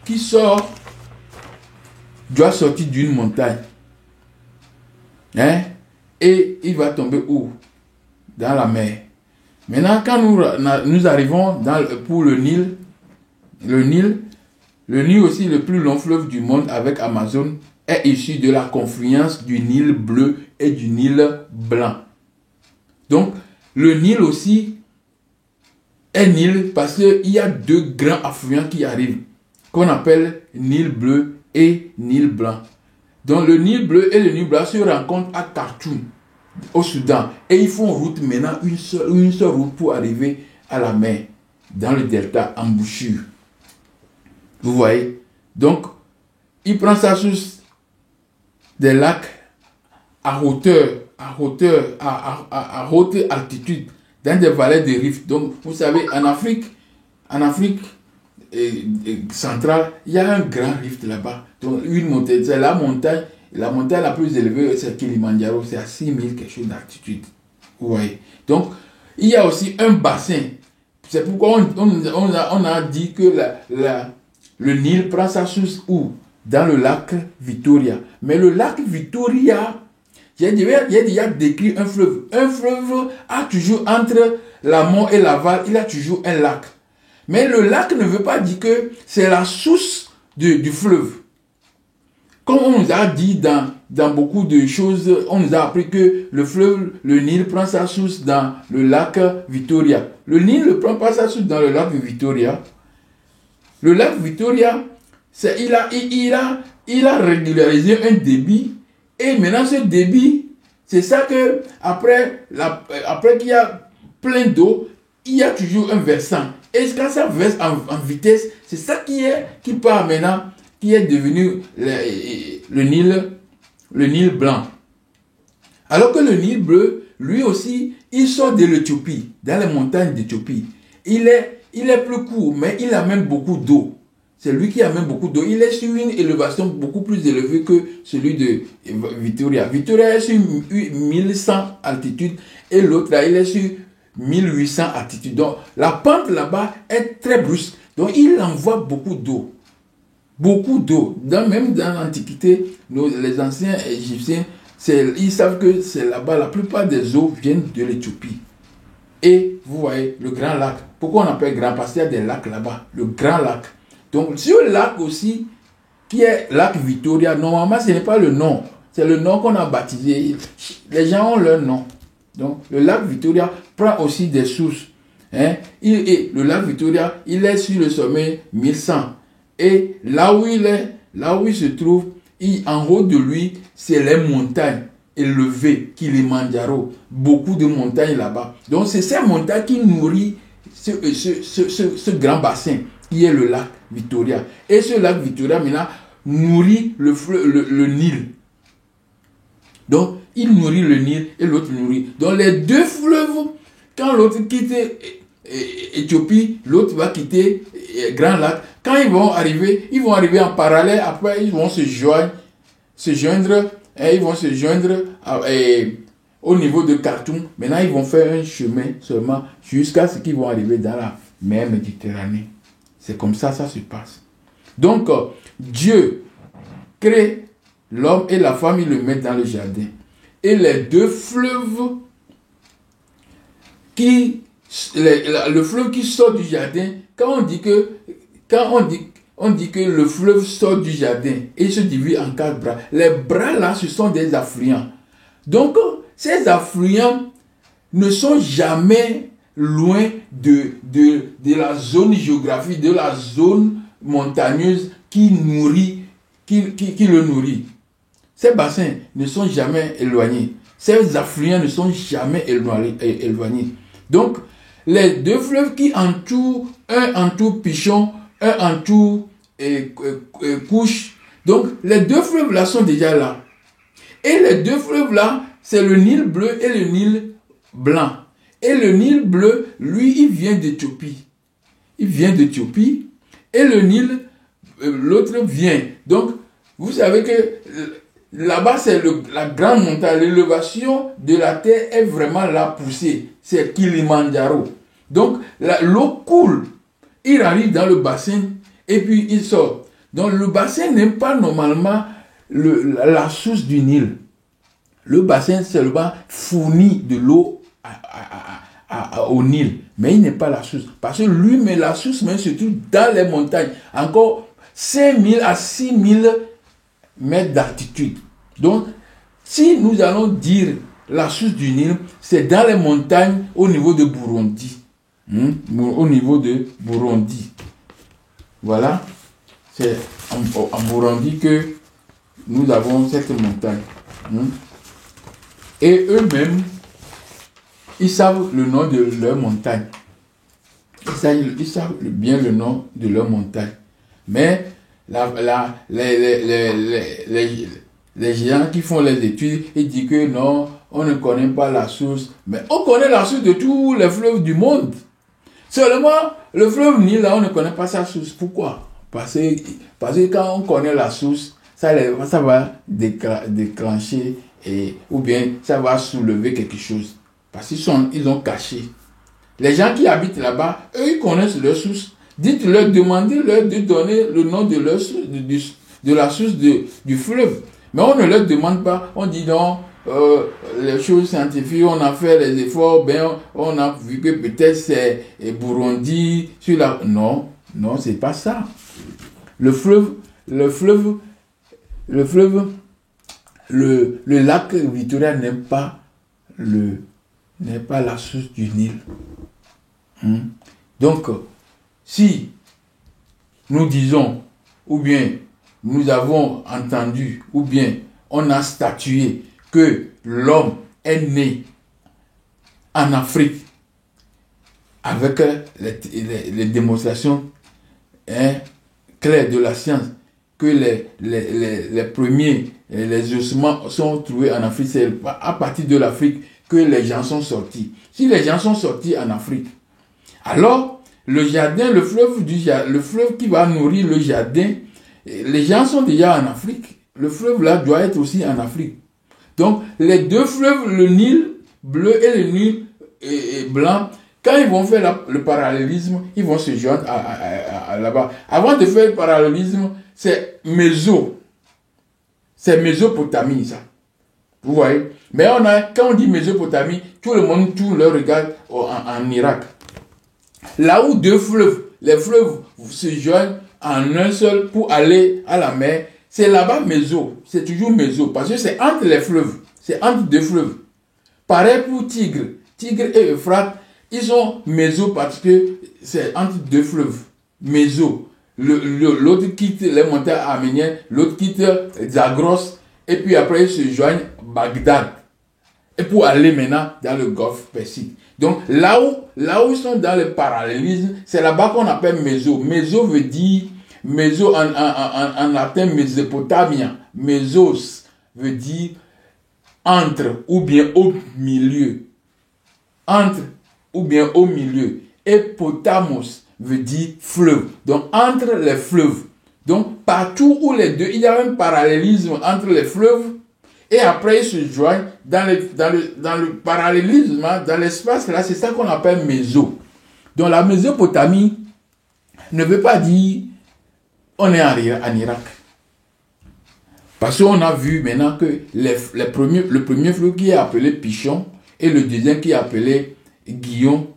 qui sort doit sortir d'une montagne. Et il va tomber où? Dans la mer. Maintenant, quand nous arrivons pour le Nil aussi, le plus long fleuve du monde avec Amazon, est issu de la confluence du Nil bleu et du Nil blanc. Donc, le Nil aussi est Nil parce qu'il y a 2 grands affluents qui arrivent, qu'on appelle Nil bleu et Nil blanc. Donc, le Nil bleu et le Nil blanc se rencontrent à Khartoum, au Soudan. Et ils font route maintenant, une seule route pour arriver à la mer, dans le delta, embouchure. Vous voyez? Donc, il prend sa source des lacs à haute altitude, dans des vallées de rift. Donc, vous savez, en Afrique centrale, il y a un grand rift là-bas. Donc, une montagne, c'est la montagne la plus élevée, c'est Kilimandjaro, c'est à 6000 quelque chose d'altitude. Vous voyez? Donc, il y a aussi un bassin. C'est pourquoi on a dit que le Nil prend sa source où? Dans le lac Victoria. Mais le lac Victoria, j'ai déjà décrit un fleuve. Un fleuve a toujours, entre l'amont et l'aval, il a toujours un lac. Mais le lac ne veut pas dire que c'est la source du fleuve. Comme on nous a dit dans beaucoup de choses, on nous a appris que le Nil prend sa source dans le lac Victoria. Le Nil ne prend pas sa source dans le lac Victoria. Le lac Victoria, il a régularisé un débit. Et maintenant, ce débit, c'est ça que, après qu'il y a plein d'eau, il y a toujours un versant. Et quand ça verse en vitesse, c'est ça qui part maintenant, qui est devenu le Nil blanc. Alors que le Nil bleu, lui aussi, il sort de l'Éthiopie, dans les montagnes d'Éthiopie. Il est plus court, mais il amène beaucoup d'eau. C'est lui qui amène beaucoup d'eau. Il est sur une élévation beaucoup plus élevée que celui de Victoria. Victoria est sur 1100 altitude et l'autre là, il est sur 1800 altitude. Donc, la pente là-bas est très brusque. Donc, il envoie beaucoup d'eau. Beaucoup d'eau. Même dans l'Antiquité, les anciens Égyptiens, ils savent que c'est là-bas, la plupart des eaux viennent de l'Éthiopie. Et vous voyez, le grand lac. Pourquoi on appelle grand? Parce qu'il y a des lacs là-bas. Le grand lac. Donc, sur le lac aussi, qui est lac Victoria, normalement, ce n'est pas le nom. C'est le nom qu'on a baptisé. Les gens ont leur nom. Donc, le lac Victoria prend aussi des sources. Le lac Victoria, il est sur le sommet 1100. Et là où il se trouve, En haut de lui, c'est les montagnes élevées, Kilimandjaro. Beaucoup de montagnes là-bas. Donc, c'est ces montagnes qui nourrissent ce grand bassin qui est le lac Victoria. Et ce lac Victoria, maintenant, nourrit le Nil. Donc, il nourrit le Nil et l'autre nourrit. Donc, les deux fleuves, quand l'autre quitte Éthiopie, l'autre va quitter Grand Lac. Quand ils vont arriver en parallèle. Après, ils vont se joindre et ils vont se joindre au niveau de Khartoum. Maintenant, ils vont faire un chemin seulement jusqu'à ce qu'ils vont arriver dans la mer Méditerranée. C'est comme ça se passe. Donc, Dieu crée l'homme et la femme, il le met dans le jardin. Et les deux fleuves le fleuve qui sort du jardin, quand on dit que le fleuve sort du jardin et se divise en 4 bras, les bras là, ce sont des affluents. Donc, ces affluents ne sont jamais loin de la zone géographique, de la zone montagneuse qui le nourrit. Ces bassins ne sont jamais éloignés. Ces affluents ne sont jamais éloignés. Donc, les deux fleuves qui entourent, un entoure Pichon, un entoure Couche. Donc, les deux fleuves là sont déjà là. Et les deux fleuves là, c'est le Nil bleu et le Nil blanc. Et le Nil bleu, lui, il vient d'Éthiopie. Il vient d'Éthiopie. Et le Nil, l'autre vient. Donc, vous savez que là-bas, c'est la grande montagne. L'élévation de la terre est vraiment la poussée. C'est Kilimandjaro. Donc, l'eau coule. Il arrive dans le bassin et puis il sort. Donc, le bassin n'est pas normalement la source du Nil. Le bassin seulement fournit de l'eau au Nil. Mais il n'est pas la source. Parce que lui, mais la source même se trouve dans les montagnes. Encore 5000 à 6000 mètres d'altitude. Donc, si nous allons dire la source du Nil, c'est dans les montagnes au niveau de Burundi. Au niveau de Burundi. Voilà. C'est en Burundi que nous avons cette montagne. Et eux-mêmes, ils savent le nom de leur montagne. Ils savent bien le nom de leur montagne. Mais les gens qui font les études, ils disent que non, on ne connaît pas la source. Mais on connaît la source de tous les fleuves du monde. Seulement, le fleuve Nil, là, on ne connaît pas sa source. Pourquoi? Parce que quand on connaît la source, ça va déclencher ou bien ça va soulever quelque chose. Parce qu'ils ont caché. Les gens qui habitent là-bas, eux, ils connaissent leur source. Dites-leur, demandez-leur de donner le nom de leur source, de la source du fleuve. Mais on ne leur demande pas. On dit non, les choses scientifiques, on a fait les efforts, on a vu que peut-être c'est Burundi sur la... Non, c'est pas ça. Le lac Victoria n'est pas la source du Nil. Donc, si nous disons, ou bien nous avons entendu, ou bien on a statué que l'homme est né en Afrique avec les démonstrations claires de la science, que les premiers, les ossements sont trouvés en Afrique, c'est à partir de l'Afrique que les gens sont sortis. Si les gens sont sortis en Afrique, alors le jardin, le fleuve qui va nourrir le jardin, les gens sont déjà en Afrique. Le fleuve là doit être aussi en Afrique. Donc les deux fleuves, le Nil bleu et le Nil blanc, quand ils vont faire le parallélisme, ils vont se joindre là-bas. Avant de faire le parallélisme, c'est Mésopotamie, ça. Vous voyez? Mais quand on dit Mésopotamie, tout le monde tourne leur regard en Irak. Là où deux fleuves, les fleuves se joignent en un seul pour aller à la mer, c'est là-bas c'est toujours Méso, parce que c'est entre les fleuves, c'est entre deux fleuves. Pareil pour Tigre et Euphrate, ils sont Méso parce que c'est entre deux fleuves, Méso. l'autre quitte les montagnes arméniennes, l'autre quitte Zagros, et puis après ils se joignent Bagdad. Et pour aller maintenant dans le Golfe Persique. Donc là où ils sont dans le parallélisme, c'est là-bas qu'on appelle Méso. Méso veut dire, Méso en latin Mésopotamien. Mésos veut dire entre ou bien au milieu. Entre ou bien au milieu. Et potamos veut dire fleuve. Donc entre les fleuves. Donc partout où les deux, il y a un parallélisme entre les fleuves. Et après, ils se joignent dans le parallélisme, dans l'espace, là, c'est ça qu'on appelle Méso. Donc, la Mésopotamie ne veut pas dire on est en Irak. Parce qu'on a vu maintenant que le premier fleuve qui est appelé Pichon et le deuxième qui est appelé Guillon,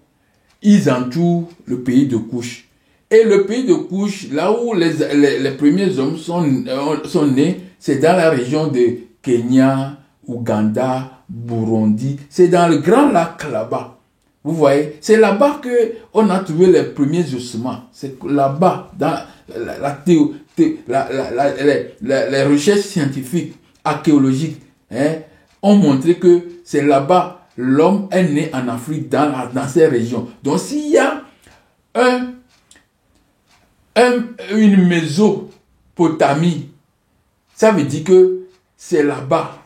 ils entourent le pays de Couche. Et le pays de Couche, là où les premiers hommes sont nés, c'est dans la région de Kenya, Ouganda, Burundi, c'est dans le grand lac là-bas. Vous voyez, c'est là-bas qu'on a trouvé les premiers ossements. C'est là-bas, dans les recherches scientifiques, archéologiques, ont montré que c'est là-bas l'homme est né en Afrique, dans ces régions. Donc s'il y a une Mésopotamie, ça veut dire que c'est là-bas.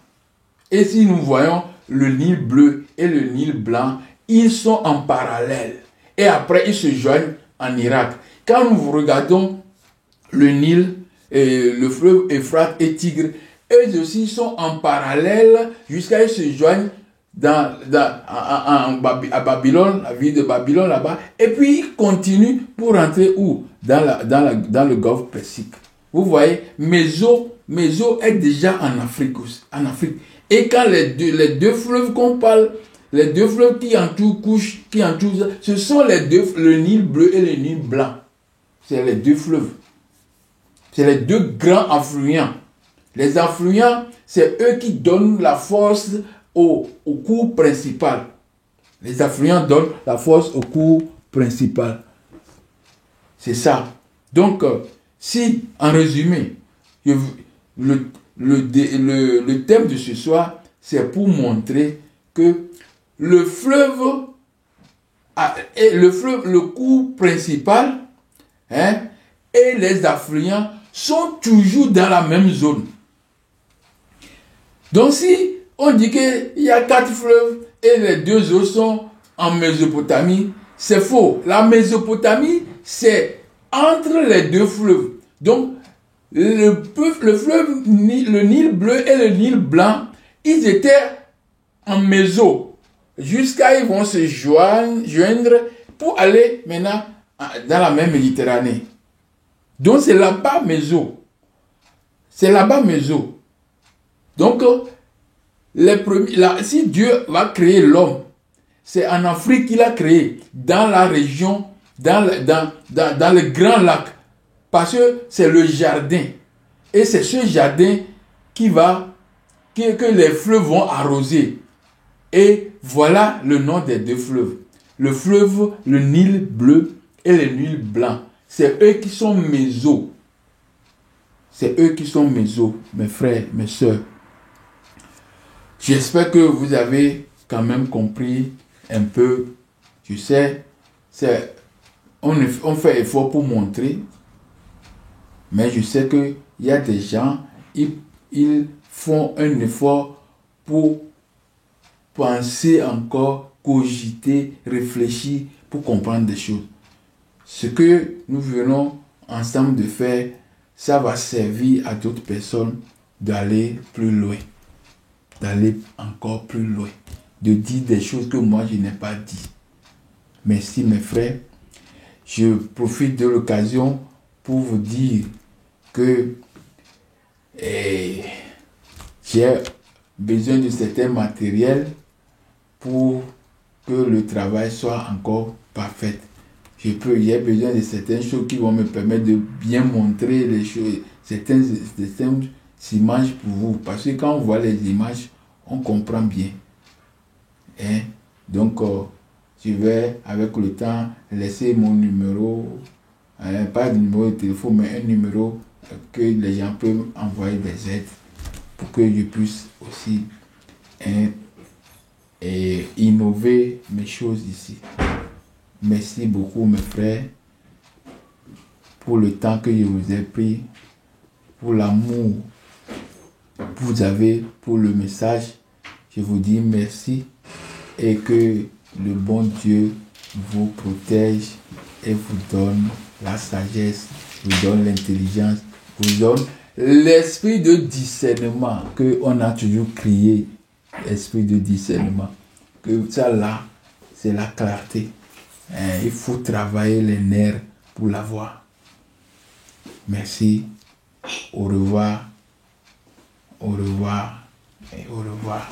Et si nous voyons le Nil bleu et le Nil blanc, ils sont en parallèle. Et après, ils se joignent en Irak. Quand nous regardons le Nil, le fleuve Euphrate et Tigre, eux aussi sont en parallèle jusqu'à ce qu'ils se joignent à Babylone, la ville de Babylone là-bas. Et puis, ils continuent pour rentrer où? Dans le Golfe Persique. Vous voyez, Méso est déjà en Afrique. Et quand les deux fleuves qu'on parle, les deux fleuves qui entourent Couche, ce sont les deux, le Nil bleu et le Nil blanc. C'est les deux fleuves. C'est les deux grands affluents. Les affluents, c'est eux qui donnent la force au cours principal. Les affluents donnent la force au cours principal. C'est ça. Donc, si, en résumé, le thème de ce soir, c'est pour montrer que le cours principal et les affluents sont toujours dans la même zone. Donc si on dit qu'il y a 4 fleuves et les 2 autres sont en Mésopotamie, c'est faux. La Mésopotamie, c'est entre les 2 fleuves. Donc, le fleuve, le Nil bleu et le Nil blanc, ils étaient en Méso. Jusqu'à ils vont se joindre pour aller maintenant dans la même Méditerranée. Donc, c'est là-bas Méso. C'est là-bas Méso. Donc, si Dieu va créer l'homme, c'est en Afrique qu'il a créé, dans la région, dans le grand lac. Parce que c'est le jardin. Et c'est ce jardin que les fleuves vont arroser. Et voilà le nom des 2 fleuves. Le fleuve, le Nil bleu et le Nil blanc. C'est eux qui sont Méso. C'est eux qui sont Méso, mes frères, mes sœurs. J'espère que vous avez quand même compris un peu. Tu sais, on fait effort pour montrer. Mais je sais qu'il y a des gens, ils font un effort pour penser encore, cogiter, réfléchir, pour comprendre des choses. Ce que nous venons ensemble de faire, ça va servir à d'autres personnes d'aller plus loin. D'aller encore plus loin. De dire des choses que moi je n'ai pas dit. Merci mes frères. Je profite de l'occasion pour vous dire que j'ai besoin de certains matériels pour que le travail soit encore parfait. J'ai besoin de certaines choses qui vont me permettre de bien montrer les choses, certaines images pour vous. Parce que quand on voit les images, on comprend bien. Donc, je vais avec le temps laisser mon numéro pas de numéro de téléphone, mais un numéro que les gens peuvent envoyer des aides pour que je puisse aussi innover mes choses ici. Merci beaucoup mes frères pour le temps que je vous ai pris, pour l'amour que vous avez pour le message. Je vous dis merci et que le bon Dieu vous protège et vous donne la sagesse, vous donne l'intelligence, vous donne l'esprit de discernement que on a toujours crié, l'esprit de discernement. Que ça là, c'est la clarté. Il faut travailler les nerfs pour l'avoir. Merci. Au revoir. Au revoir et au revoir.